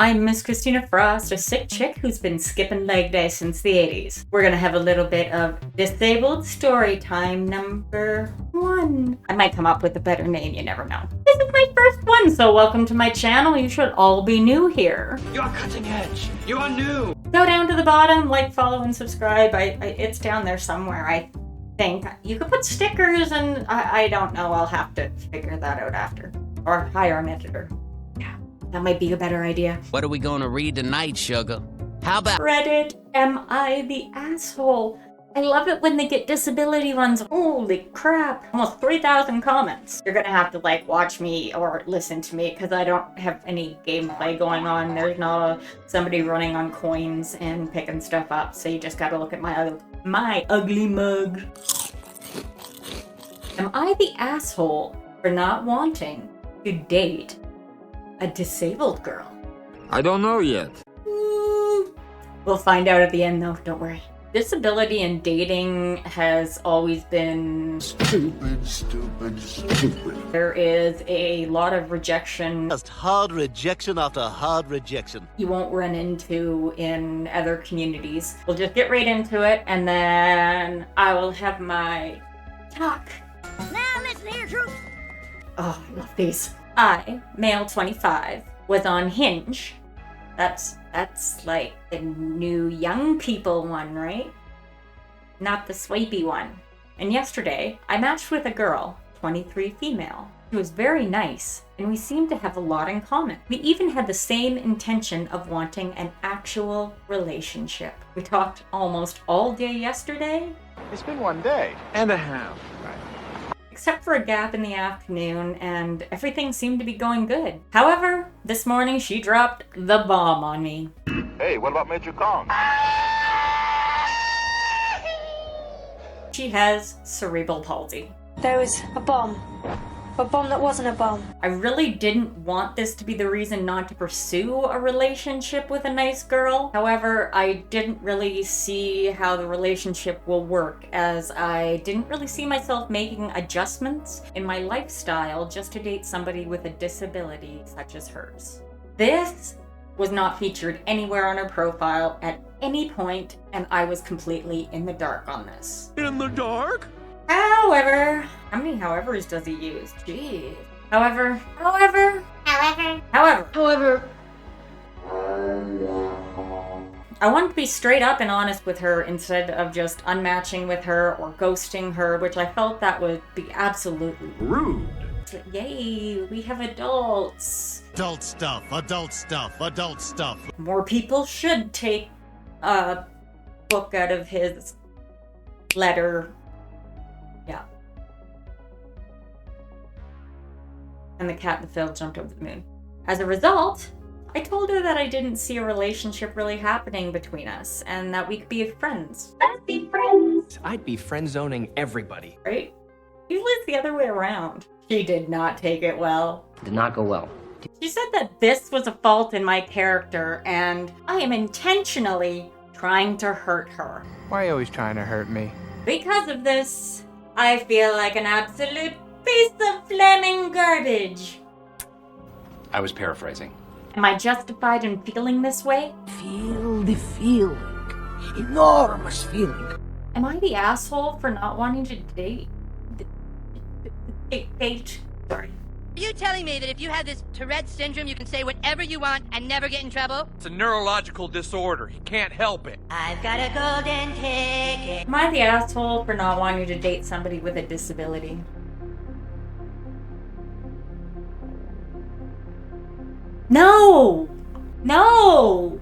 I'm Miss Christina Frost, a sick chick who's been skipping leg day since the 80s. We're gonna have a little bit of Disabled Storytime number 1. I might come up with a better name, you never know. This is my first one, so welcome to my channel. You should all be new here. You're cutting edge. You are new. Go down to the bottom, like, follow, and subscribe. It's down there somewhere, I think. You could put stickers and I don't know. I'll have to figure that out after. Or hire an editor. Yeah, that might be a better idea. What are we gonna read tonight, sugar? How about Reddit, am I the asshole? I love it when they get disability ones. Holy crap. Almost 3,000 comments. You're gonna have to like watch me or listen to me because I don't have any gameplay going on. There's not somebody running on coins and picking stuff up. So you just gotta look at my ugly mug. Am I the asshole for not wanting to date a disabled girl? I don't know yet. We'll find out at the end though, don't worry. Disability and dating has always been Stupid. There is a lot of rejection Just hard rejection after hard rejection. you won't run into in other communities. We'll just get right into it and then I will have my talk. Now listen here, troops. Oh, I love these. I, male 25, was on Hinge. That's like the new young people one, right? Not the swipey one. And yesterday, I matched with a girl, 23 female. She was very nice, and we seemed to have a lot in common. We even had the same intention of wanting an actual relationship. We talked almost all day yesterday, It's been one day and a half. except for a gap in the afternoon, and everything seemed to be going good. However, this morning she dropped the bomb on me. Hey, what about Major Kong? She has cerebral palsy. There was a bomb that wasn't a bomb. I really didn't want this to be the reason not to pursue a relationship with a nice girl. However, I didn't really see how the relationship will work, as I didn't really see myself making adjustments in my lifestyle just to date somebody with a disability such as hers. This was not featured anywhere on her profile at any point, and I was completely in the dark on this. In the dark? However, how many howevers does he use? Jeez. However, I wanted to be straight up and honest with her instead of just unmatching with her or ghosting her, which I felt that would be absolutely Rude. Yay, we have adults. Adult stuff, adult stuff, adult stuff. More people should take a book out of his letter. Yeah. And the cat in the field jumped over the moon. As a result, I told her that I didn't see a relationship really happening between us and that we could be friends. Let's be friends! I'd be friend zoning everybody. Right? Usually it's the other way around. She did not take it well. Did not go well. She said that this was a fault in my character and I am intentionally trying to hurt her. Why are you always trying to hurt me? Because of this, I feel like an absolute piece of flaming garbage. I was paraphrasing. Am I justified in feeling this way? Feel the feeling. Enormous feeling. Am I the asshole for not wanting to date? Sorry. Are you telling me that if you have this Tourette syndrome, you can say whatever you want and never get in trouble? It's a neurological disorder. He can't help it. I've got a golden ticket. Am I the asshole for not wanting to date somebody with a disability? No! No!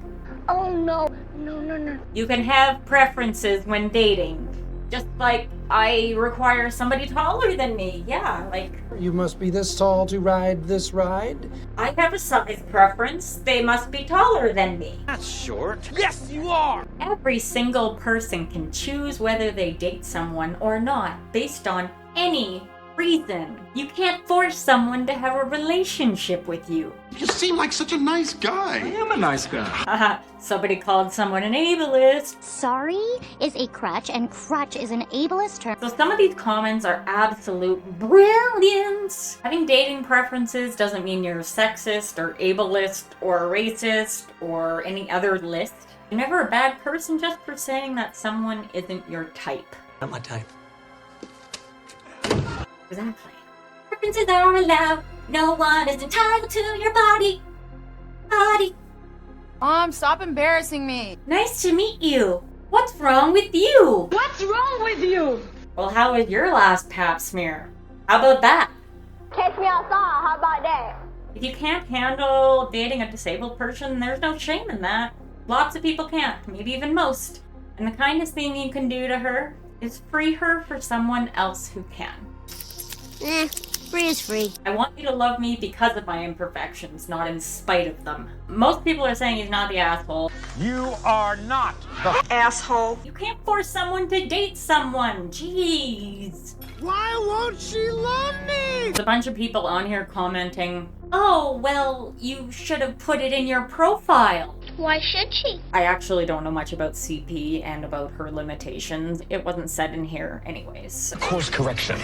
Oh no, no. You can have preferences when dating. Just like I require somebody taller than me. Yeah, like You must be this tall to ride this ride? I have a size preference. They must be taller than me. That's short. Yes, you are! Every single person can choose whether they date someone or not based on any reason. You can't force someone to have a relationship with you. You seem like such a nice guy. I am a nice guy. Haha, somebody called someone an ableist. Sorry is a crutch, and crutch is an ableist term. So some of these comments are absolute brilliance. Having dating preferences doesn't mean you're sexist or ableist or racist or any other list. You're never a bad person just for saying that someone isn't your type. Not my type. Exactly. Preferences are allowed. No one is entitled to your body. Mom, stop embarrassing me. Nice to meet you. What's wrong with you? What's wrong with you? Well, how was your last pap smear? How about that? Catch me outside. How about that? If you can't handle dating a disabled person, there's no shame in that. Lots of people can't, maybe even most. And the kindest thing you can do to her is free her for someone else who can. Free is free. I want you to love me because of my imperfections, not in spite of them. Most people are saying he's not the asshole. You are not the Asshole. You can't force someone to date someone. Jeez. Why won't she love me? There's a bunch of people on here commenting, oh, well, you should have put it in your profile. Why should she? I actually don't know much about CP and about her limitations. It wasn't said in here anyways. Course correction.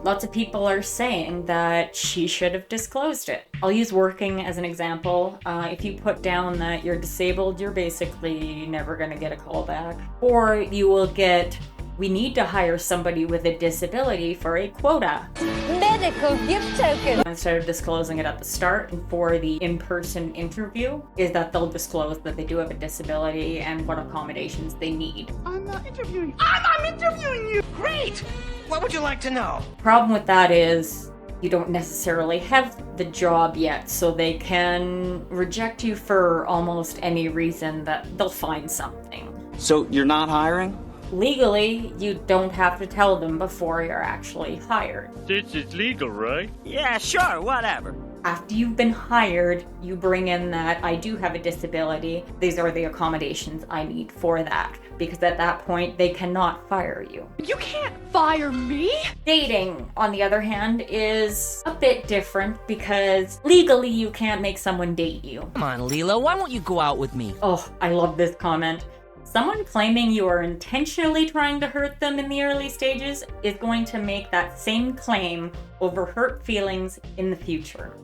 Lots of people are saying that she should have disclosed it. I'll use working as an example. If you put down that you're disabled, you're basically never gonna get a call back. Or you will get, we need to hire somebody with a disability for a quota. Medical gift token. Instead of disclosing it at the start, for the in-person interview, is that they'll disclose that they do have a disability and what accommodations they need. I'm not interviewing you. I'm interviewing you. Great. What would you like to know? Problem with that is you don't necessarily have the job yet, so they can reject you for almost any reason that they'll find something. So you're not hiring? Legally, you don't have to tell them before you're actually hired. This is legal, right? Yeah, sure, whatever. After you've been hired, you bring in that I do have a disability. These are the accommodations I need for that. Because at that point, they cannot fire you. You can't fire me? Dating, on the other hand, is a bit different because legally you can't make someone date you. Come on, Lila, why won't you go out with me? Oh, I love this comment. Someone claiming you are intentionally trying to hurt them in the early stages is going to make that same claim over hurt feelings in the future.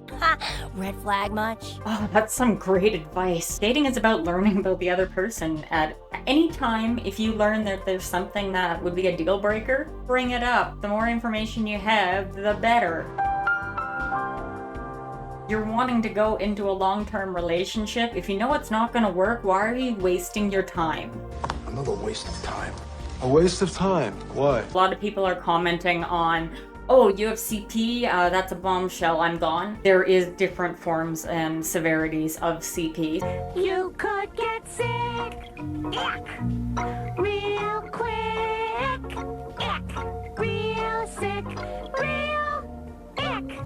Red flag much? Oh, that's some great advice. Dating is about learning about the other person. At any time, if you learn that there's something that would be a deal breaker, bring it up. The more information you have, the better. You're wanting to go into a long-term relationship. If you know it's not going to work, why are you wasting your time? Another waste of time. A waste of time? Why? A lot of people are commenting on, oh, you have CP, that's a bombshell, I'm gone. There is different forms and severities of CP. You could get sick. Real quick. Real sick.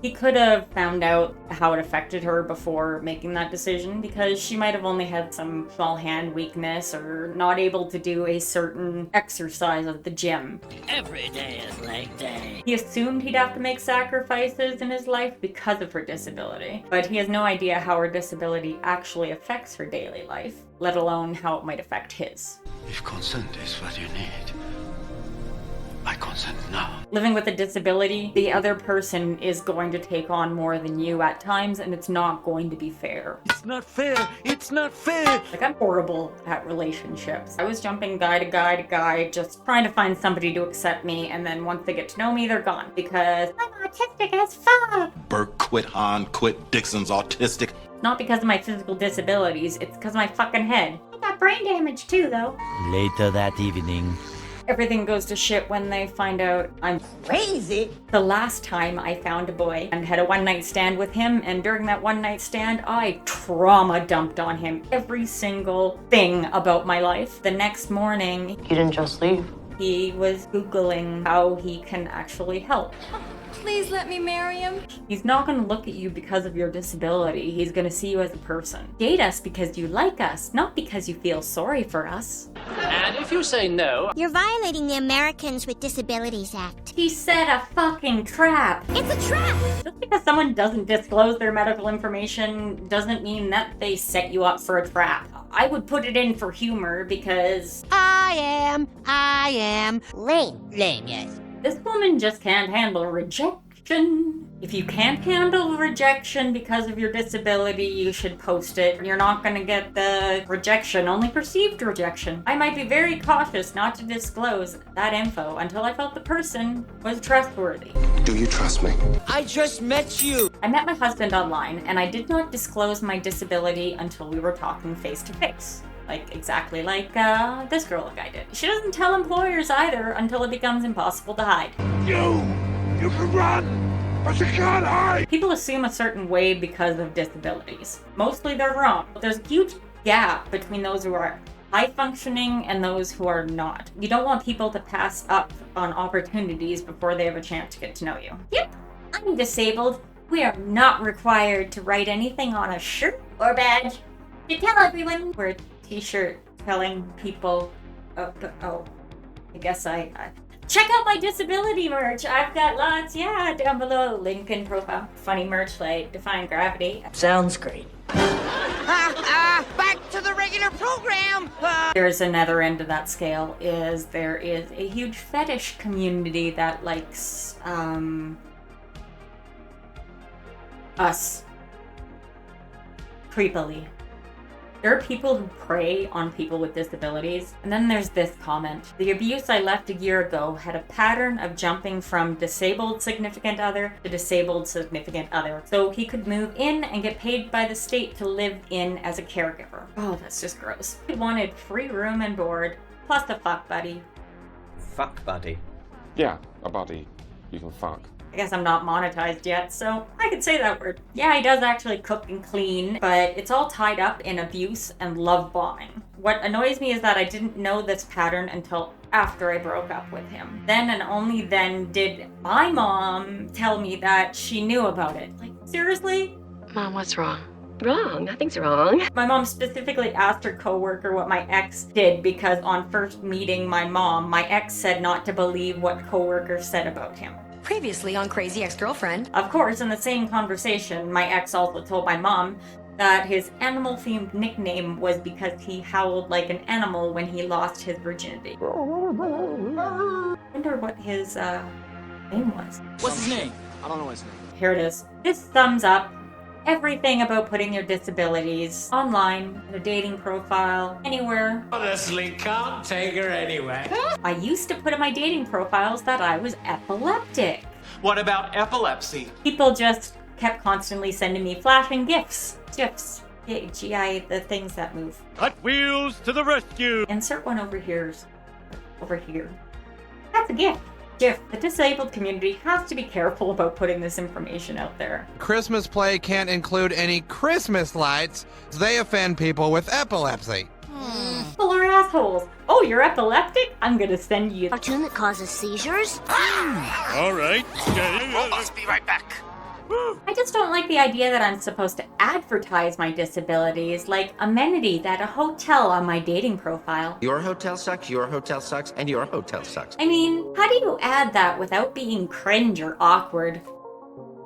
He could have found out how it affected her before making that decision because she might have only had some small hand weakness or not able to do a certain exercise at the gym. Every day is leg day. He assumed he'd have to make sacrifices in his life because of her disability, but he has no idea how her disability actually affects her daily life, let alone how it might affect his. If consent is what you need, I consent now. Living with a disability, the other person is going to take on more than you at times, and it's not going to be fair. It's not fair. It's not fair. Like, I'm horrible at relationships. I was jumping guy to guy to guy, just trying to find somebody to accept me, and then once they get to know me, they're gone. Because I'm autistic as fuck. Burke quit Han, quit Dixon's autistic. Not because of my physical disabilities, it's because of my fucking head. I got brain damage too, though. Later that evening. Everything goes to shit when they find out I'm crazy. The last time I found a boy and had a one-night stand with him, and during that one-night stand, I trauma dumped on him every single thing about my life. The next morning, You didn't just leave. he was Googling how he can actually help. please let me marry him? He's not going to look at you because of your disability. He's going to see you as a person. Date us because you like us, not because you feel sorry for us. And if you say no... You're violating the Americans with Disabilities Act. He set a fucking trap. It's a trap! Just because someone doesn't disclose their medical information doesn't mean that they set you up for a trap. I would put it in for humor because... I am... Lame. Lame, yes. This woman just can't handle rejection. If you can't handle rejection because of your disability, you should post it. You're not gonna get the rejection, only perceived rejection. I might be very cautious not to disclose that info until I felt the person was trustworthy. Do you trust me? I just met you. I met my husband online, and I did not disclose my disability until we were talking face to face. Exactly like this girl guy did. She doesn't tell employers either until it becomes impossible to hide. You can run, but you can't hide. People assume a certain way because of disabilities. Mostly they're wrong. There's a huge gap between those who are high functioning and those who are not. You don't want people to pass up on opportunities before they have a chance to get to know you. Yep, I'm disabled. We are not required to write anything on a shirt or badge to tell everyone. Wear a t-shirt telling people, I guess I check out my disability merch. I've got lots, down below. Link in profile. Funny merch like Defying Gravity. Sounds great. Back to the regular program. There's another end of that scale. There is a huge fetish community that likes us creepily. There are people who prey on people with disabilities. And then there's this comment. The abuse I left a year ago had a pattern of jumping from disabled significant other to disabled significant other. So he could move in and get paid by the state to live in as a caregiver. Oh, that's just gross. He wanted free room and board, plus a fuck buddy. Fuck buddy. Yeah, a buddy. You can fuck. I guess I'm not monetized yet, so I could say that word. Yeah, he does actually cook and clean, but it's all tied up in abuse and love bombing. What annoys me is that I didn't know this pattern until after I broke up with him. Then and only then did my mom tell me that she knew about it. Seriously? Mom, what's wrong? Wrong. Nothing's wrong. My mom specifically asked her coworker what my ex did because on first meeting my mom, my ex said not to believe what coworker said about him. Previously on Crazy Ex-Girlfriend. Of course, in the same conversation, my ex also told my mom that his animal-themed nickname was because he howled like an animal when he lost his virginity. I wonder what his name was. What's his name? I don't know his name. Here it is. This sums up everything about putting your disabilities online, in a dating profile, anywhere. Honestly, can't take her anywhere. I used to put in my dating profiles that I was epileptic. What about epilepsy? People just kept constantly sending me flashing GIFs. GI, the things that move. Hot Wheels to the rescue! Insert one over here. Over here. That's a GIF. GIF. The disabled community has to be careful about putting this information out there. Christmas play can't include any Christmas lights. They offend people with epilepsy. People are assholes. Oh, you're epileptic? I'm gonna send you... Cartoon that causes seizures? All right. Robots, be right back. I just don't like the idea that I'm supposed to advertise my disabilities like amended at a hotel on my dating profile. Your hotel sucks, your hotel sucks, and your hotel sucks. I mean, how do you add that without being cringe or awkward?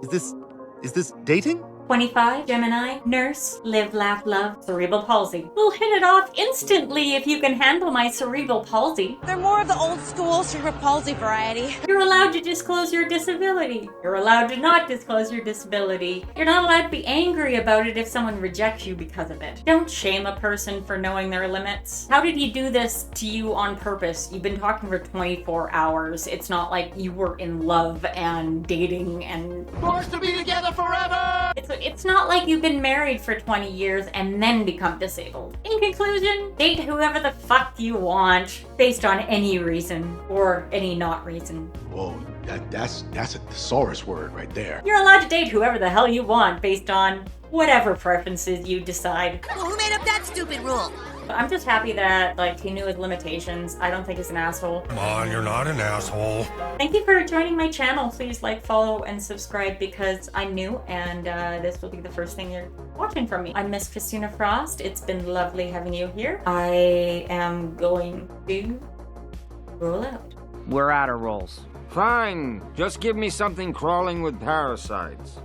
Is this dating? 25, Gemini, nurse, live, laugh, love, cerebral palsy. We'll hit it off instantly if you can handle my cerebral palsy. They're more of the old school cerebral palsy variety. You're allowed to disclose your disability. You're allowed to not disclose your disability. You're not allowed to be angry about it if someone rejects you because of it. Don't shame a person for knowing their limits. How did he do this to you on purpose? You've been talking for 24 hours. It's not like you were in love and dating and... Forced to be together forever! It's not like you've been married for 20 years and then become disabled. In conclusion, date whoever the fuck you want based on any reason or any not reason. Whoa, that's a thesaurus word right there. You're allowed to date whoever the hell you want based on whatever preferences you decide. Well, who made up that stupid rule? I'm just happy that, like, he knew his limitations. I don't think he's an asshole. Come on, you're not an asshole. Thank you for joining my channel. Please like, follow, and subscribe because I'm new and this will be the first thing you're watching from me. I'm Miss Christina Frost. It's been lovely having you here. I am going to roll out. We're out of rolls. Fine. Just give me something crawling with parasites.